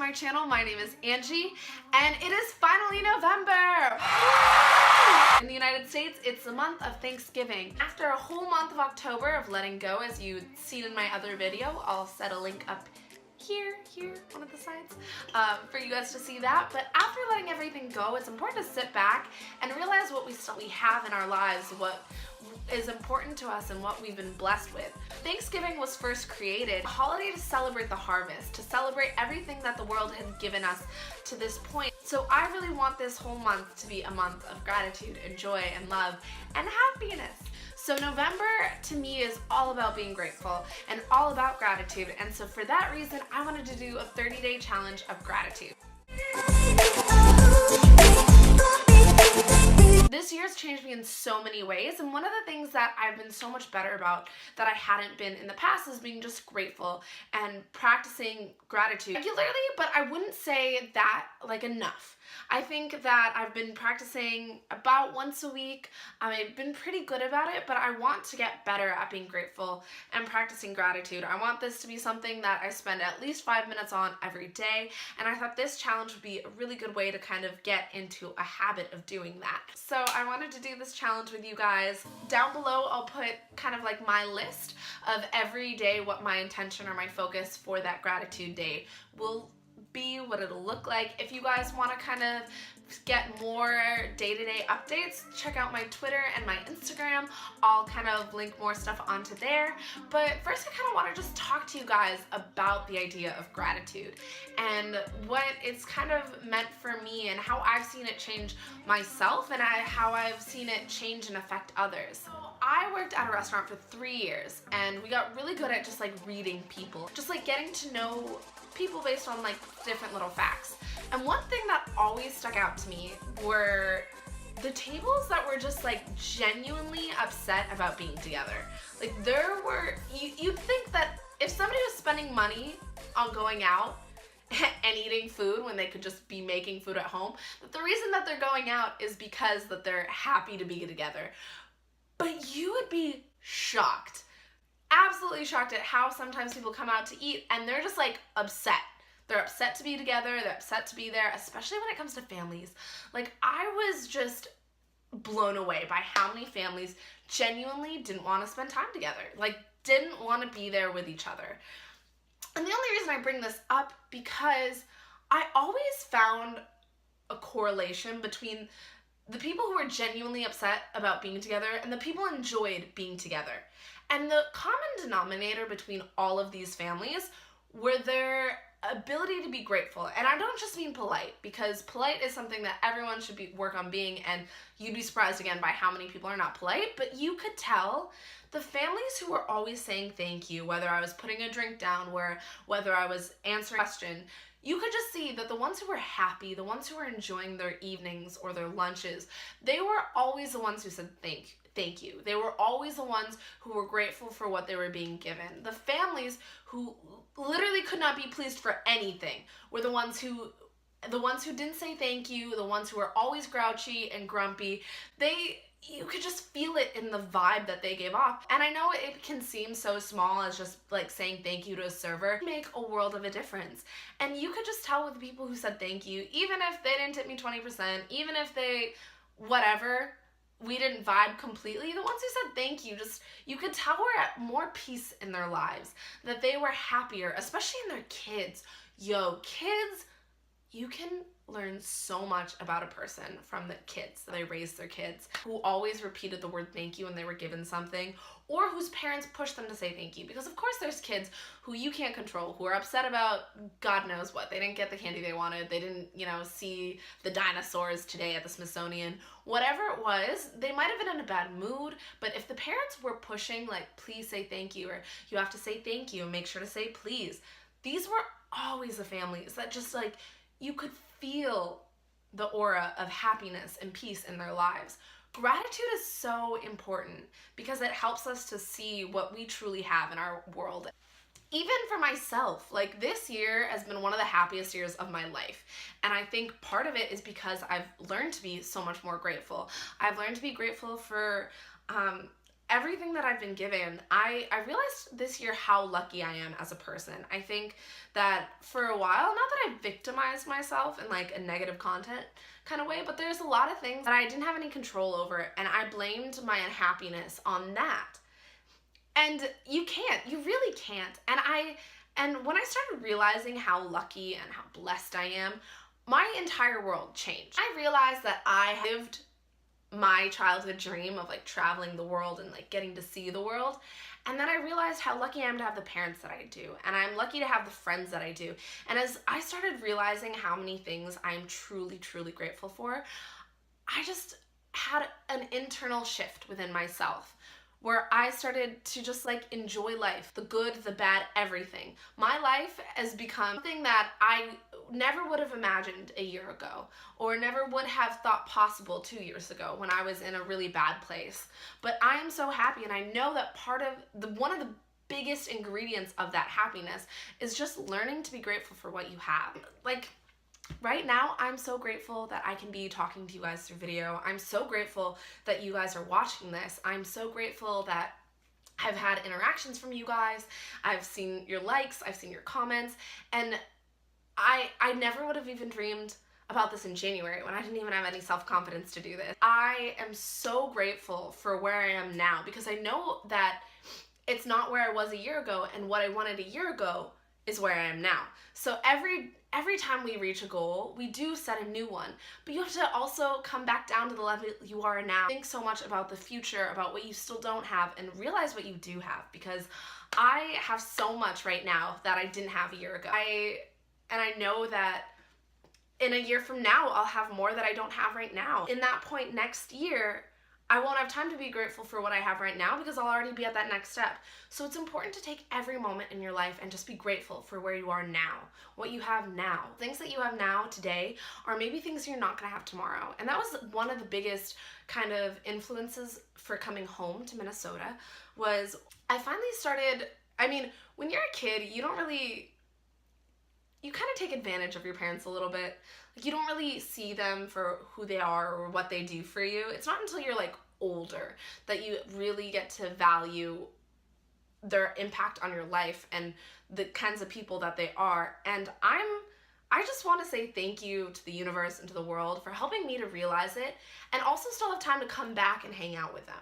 my channel. My name is Angie, and it is finally November! In the United States, it's the month of Thanksgiving. After a whole month of October of letting go, as you've seen in my other video, I'll set a link up here, one of the sides, for you guys to see that. But after letting everything go, it's important to sit back and realize what we have in our lives, what is important to us and what we've been blessed with. Thanksgiving was first created, a holiday to celebrate the harvest, to celebrate everything that the world had given us to this point. So I really want this whole month to be a month of gratitude and joy and love and happiness. So November to me is all about being grateful and all about gratitude. And so for that reason, I wanted to do a 30-day challenge of gratitude. This year's changed me in so many ways, and one of the things that I've been so much better about that I hadn't been in the past is being just grateful and practicing gratitude regularly, but I wouldn't say that like enough. I think that I've been practicing about once a week. I've been pretty good about it, but I want to get better at being grateful and practicing gratitude. I want this to be something that I spend at least 5 minutes on every day, and I thought this challenge would be a really good way to kind of get into a habit of doing that. So I wanted to do this challenge with you guys. Down below, I'll put kind of like my list of every day what my intention or my focus for that gratitude day will be, what it'll look like. If you guys want to kind of get more day-to-day updates, check out my Twitter and my Instagram. I'll kind of link more stuff onto there. But first, I kind of want to just talk to you guys about the idea of gratitude and what it's kind of meant for me and how I've seen it change myself and how I've seen it change and affect others. So I worked at a restaurant for 3 years, and we got really good at just like reading people, just like getting to know people based on like different little facts. And one thing that always stuck out to me were the tables that were just like genuinely upset about being together. Like there were, you'd think that if somebody was spending money on going out and eating food when they could just be making food at home, that the reason that they're going out is because that they're happy to be together. But you would be shocked. Absolutely shocked at how sometimes people come out to eat and they're just like upset. They're upset to be together, they're upset to be there, especially when it comes to families. Like I was just blown away by how many families genuinely didn't want to spend time together, like didn't want to be there with each other. And the only reason I bring this up because I always found a correlation between the people who were genuinely upset about being together and the people who enjoyed being together. And the common denominator between all of these families were their ability to be grateful. And I don't just mean polite, because polite is something that everyone should work on being, and you'd be surprised again by how many people are not polite, but you could tell the families who were always saying thank you, whether I was putting a drink down, whether I was answering a question, you could just see that the ones who were happy, the ones who were enjoying their evenings or their lunches, they were always the ones who said thank you. They were always the ones who were grateful for what they were being given. The families who literally could not be pleased for anything were the ones who didn't say thank you, the ones who were always grouchy and grumpy. You could just feel it in the vibe that they gave off. And I know it can seem so small as just like saying thank you to a server, make a world of a difference. And you could just tell with the people who said thank you, even if they didn't tip me 20%, even if we didn't vibe completely, the ones who said thank you, you could tell were at more peace in their lives, that they were happier, especially in their kids. Kids, you can learn so much about a person from the kids. They raised their kids who always repeated the word thank you when they were given something, or whose parents pushed them to say thank you. Because of course there's kids who you can't control, who are upset about God knows what. They didn't get the candy they wanted. They didn't, see the dinosaurs today at the Smithsonian. Whatever it was, they might have been in a bad mood, but if the parents were pushing like, please say thank you, or you have to say thank you and make sure to say please, these were always the families that just like, you could feel the aura of happiness and peace in their lives. Gratitude is so important because it helps us to see what we truly have in our world. Even for myself, like this year has been one of the happiest years of my life. And I think part of it is because I've learned to be so much more grateful. I've learned to be grateful for everything that I've been given, I realized this year how lucky I am as a person. I think that for a while, not that I victimized myself in like a negative content kind of way, but there's a lot of things that I didn't have any control over, and I blamed my unhappiness on that. And you really can't. And when I started realizing how lucky and how blessed I am, my entire world changed. I realized that I lived my childhood dream of like traveling the world and like getting to see the world. And then I realized how lucky I am to have the parents that I do. And I'm lucky to have the friends that I do. And as I started realizing how many things I'm truly, truly grateful for, I just had an internal shift within myself where I started to just like enjoy life, the good, the bad, everything. My life has become something that I never would have imagined a year ago, or never would have thought possible 2 years ago when I was in a really bad place. But I am so happy, and I know that one of the biggest ingredients of that happiness is just learning to be grateful for what you have. Like, right now, I'm so grateful that I can be talking to you guys through video. I'm so grateful that you guys are watching this. I'm so grateful that I've had interactions from you guys. I've seen your likes, I've seen your comments, and I never would have even dreamed about this in January when I didn't even have any self-confidence to do this. I am so grateful for where I am now, because I know that it's not where I was a year ago, and what I wanted a year ago is where I am now. So every time we reach a goal, we do set a new one, but you have to also come back down to the level you are now. Think so much about the future, about what you still don't have, and realize what you do have, because I have so much right now that I didn't have a year ago. And I know that in a year from now, I'll have more that I don't have right now. In that point next year, I won't have time to be grateful for what I have right now, because I'll already be at that next step. So it's important to take every moment in your life and just be grateful for where you are now, what you have now. Things that you have now today are maybe things you're not gonna have tomorrow. And that was one of the biggest kind of influences for coming home to Minnesota, was I finally started, when you're a kid, you kind of take advantage of your parents a little bit. Like, you don't really see them for who they are or what they do for you. It's not until you're like older that you really get to value their impact on your life and the kinds of people that they are. And I just want to say thank you to the universe and to the world for helping me to realize it, and also still have time to come back and hang out with them.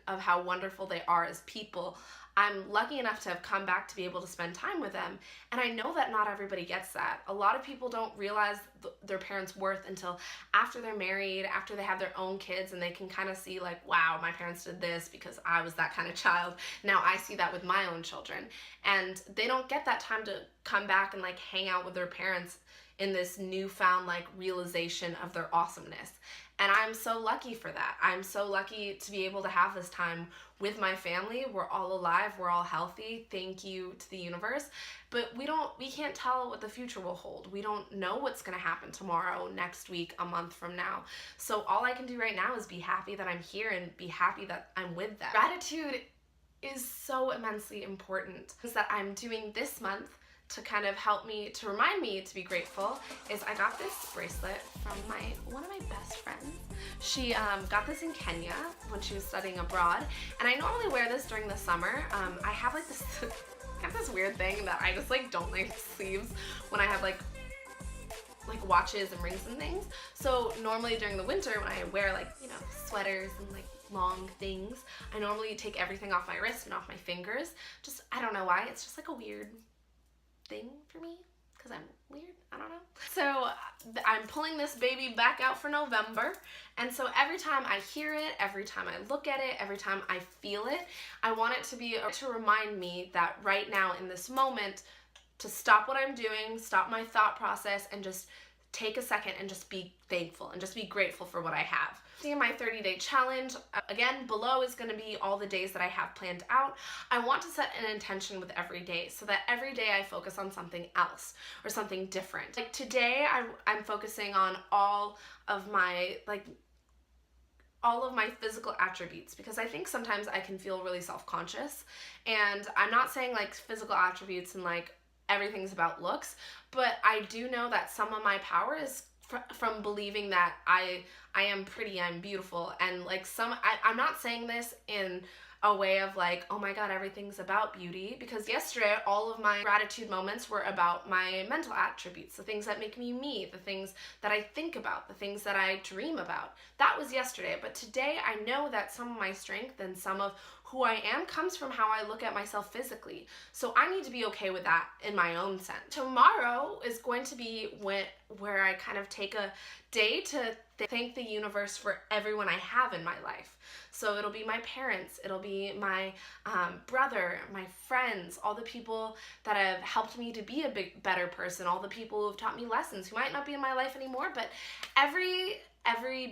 Of how wonderful they are as people. I'm lucky enough to have come back to be able to spend time with them, and I know that not everybody gets that. A lot of people don't realize their parents' worth until after they're married, after they have their own kids, and they can kind of see like, wow, my parents did this because I was that kind of child. Now I see that with my own children, and they don't get that time to come back and like hang out with their parents in this newfound like realization of their awesomeness. And I'm so lucky for that. I'm so lucky to be able to have this time with my family. We're all alive, we're all healthy. Thank you to the universe. But we can't tell what the future will hold. We don't know what's gonna happen tomorrow, next week, a month from now. So all I can do right now is be happy that I'm here and be happy that I'm with them. Gratitude is so immensely important. Things that I'm doing this month to kind of help me, to remind me to be grateful, is I got this bracelet from one of my best friends. She got this in Kenya when she was studying abroad, and I normally wear this during the summer. I have like this, I have this weird thing that I just like don't like sleeves when I have like watches and rings and things. So normally during the winter when I wear like, you know, sweaters and like long things, I normally take everything off my wrist and off my fingers. Just, I don't know why, it's just like a weird thing for me, because I'm weird, I don't know. So I'm pulling this baby back out for November, and so every time I hear it, every time I look at it, every time I feel it, I want it to be to remind me that right now in this moment, to stop what I'm doing, stop my thought process, and just take a second and just be thankful and just be grateful for what I have. See my 30-day challenge. Again, below is going to be all the days that I have planned out. I want to set an intention with every day so that every day I focus on something else or something different. Like today, I'm focusing on all of my all of my physical attributes, because I think sometimes I can feel really self-conscious, and I'm not saying like physical attributes and like everything's about looks, but I do know that some of my power is from believing that I am pretty, I'm beautiful, and like I'm not saying this in a way of like, oh my god, everything's about beauty, because yesterday all of my gratitude moments were about my mental attributes, the things that make me, the things that I think about, the things that I dream about. That was yesterday, but today I know that some of my strength and some of who I am comes from how I look at myself physically. So I need to be okay with that in my own sense. Tomorrow is going to be where I kind of take a day to thank the universe for everyone I have in my life. So it'll be my parents, it'll be my brother, my friends, all the people that have helped me to be a better person, all the people who have taught me lessons, who might not be in my life anymore, but every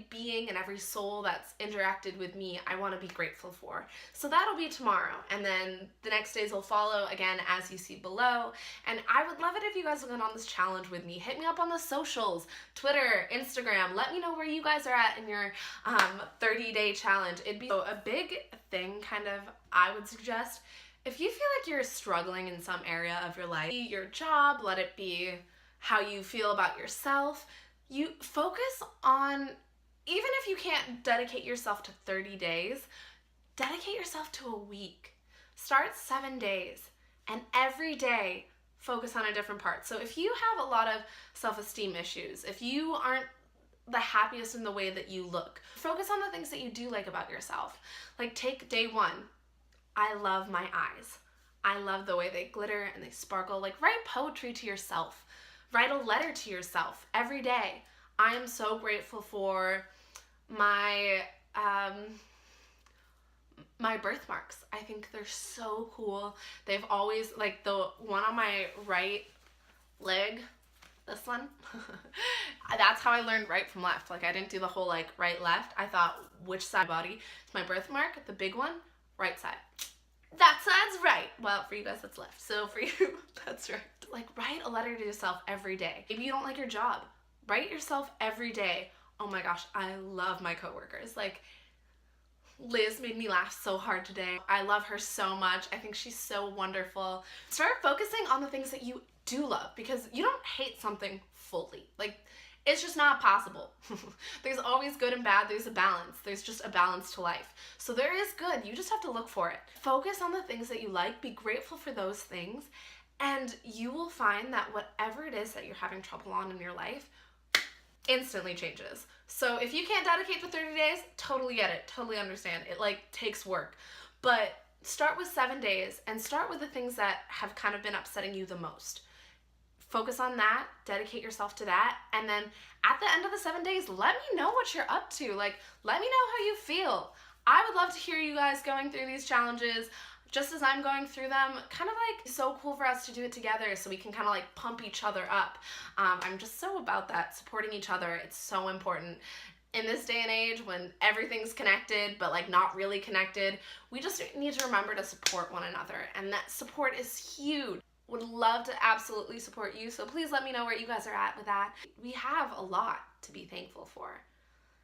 being and every soul that's interacted with me, I want to be grateful for. So that'll be tomorrow, and then the next days will follow again as you see below. And I would love it if you guys would get on this challenge with me. Hit me up on the socials, Twitter, Instagram. Let me know where you guys are at in your 30-day challenge. It'd be a big thing, kind of, I would suggest. If you feel like you're struggling in some area of your life, your job, let it be how you feel about yourself, you focus on, even if you can't dedicate yourself to 30 days, dedicate yourself to a week. Start 7 days, and every day focus on a different part. So if you have a lot of self-esteem issues, if you aren't the happiest in the way that you look, focus on the things that you do like about yourself. Like take day 1. I love my eyes. I love the way they glitter and they sparkle. Like write poetry to yourself. Write a letter to yourself every day. I am so grateful for my my birthmarks. I think they're so cool. They've always, like the one on my right leg, this one, that's how I learned right from left. Like I didn't do the whole like right left. I thought which side of my body is my birthmark, the big one, right side. That side's right. Well, for you guys, that's left. So for you, that's right. Like, write a letter to yourself every day. Maybe you don't like your job. Write yourself every day. Oh my gosh, I love my coworkers. Like, Liz made me laugh so hard today. I love her so much. I think she's so wonderful. Start focusing on the things that you do love, because you don't hate something fully. Like, it's just not possible. There's always good and bad. There's a balance. There's just a balance to life. So there is good. You just have to look for it. Focus on the things that you like. Be grateful for those things. And you will find that whatever it is that you're having trouble on in your life instantly changes. So if you can't dedicate to 30 days, totally get it. Totally understand. It like takes work. But start with 7 days and start with the things that have kind of been upsetting you the most. Focus on that, dedicate yourself to that, and then at the end of the 7 days, let me know what you're up to. Like, let me know how you feel. I would love to hear you guys going through these challenges just as I'm going through them. Kind of like so cool for us to do it together so we can kind of like pump each other up. I'm just so about that, supporting each other. It's so important. In this day and age when everything's connected but like not really connected, we just need to remember to support one another, and that support is huge. Would love to absolutely support you, so please let me know where you guys are at with that. We have a lot to be thankful for,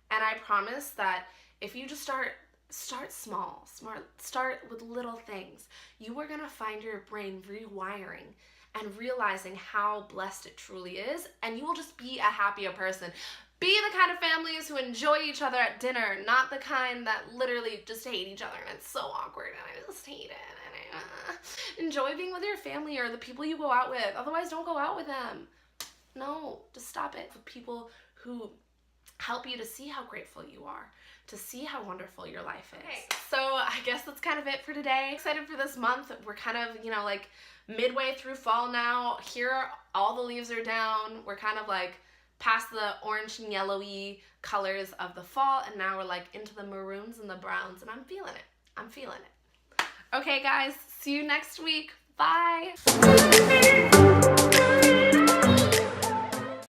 and I promise that if you just start small, start with little things, you are gonna find your brain rewiring and realizing how blessed it truly is, and you will just be a happier person. Be the kind of families who enjoy each other at dinner, not the kind that literally just hate each other and it's so awkward and I just hate it. And enjoy being with your family or the people you go out with. Otherwise, don't go out with them. No, just stop it. With people who help you to see how grateful you are, to see how wonderful your life is. Okay, so I guess that's kind of it for today. Excited for this month. We're kind of, you know, like midway through fall now. Here, all the leaves are down. We're kind of like past the orange and yellowy colors of the fall, and now we're like into the maroons and the browns, and I'm feeling it. I'm feeling it. Okay, guys, see you next week. Bye.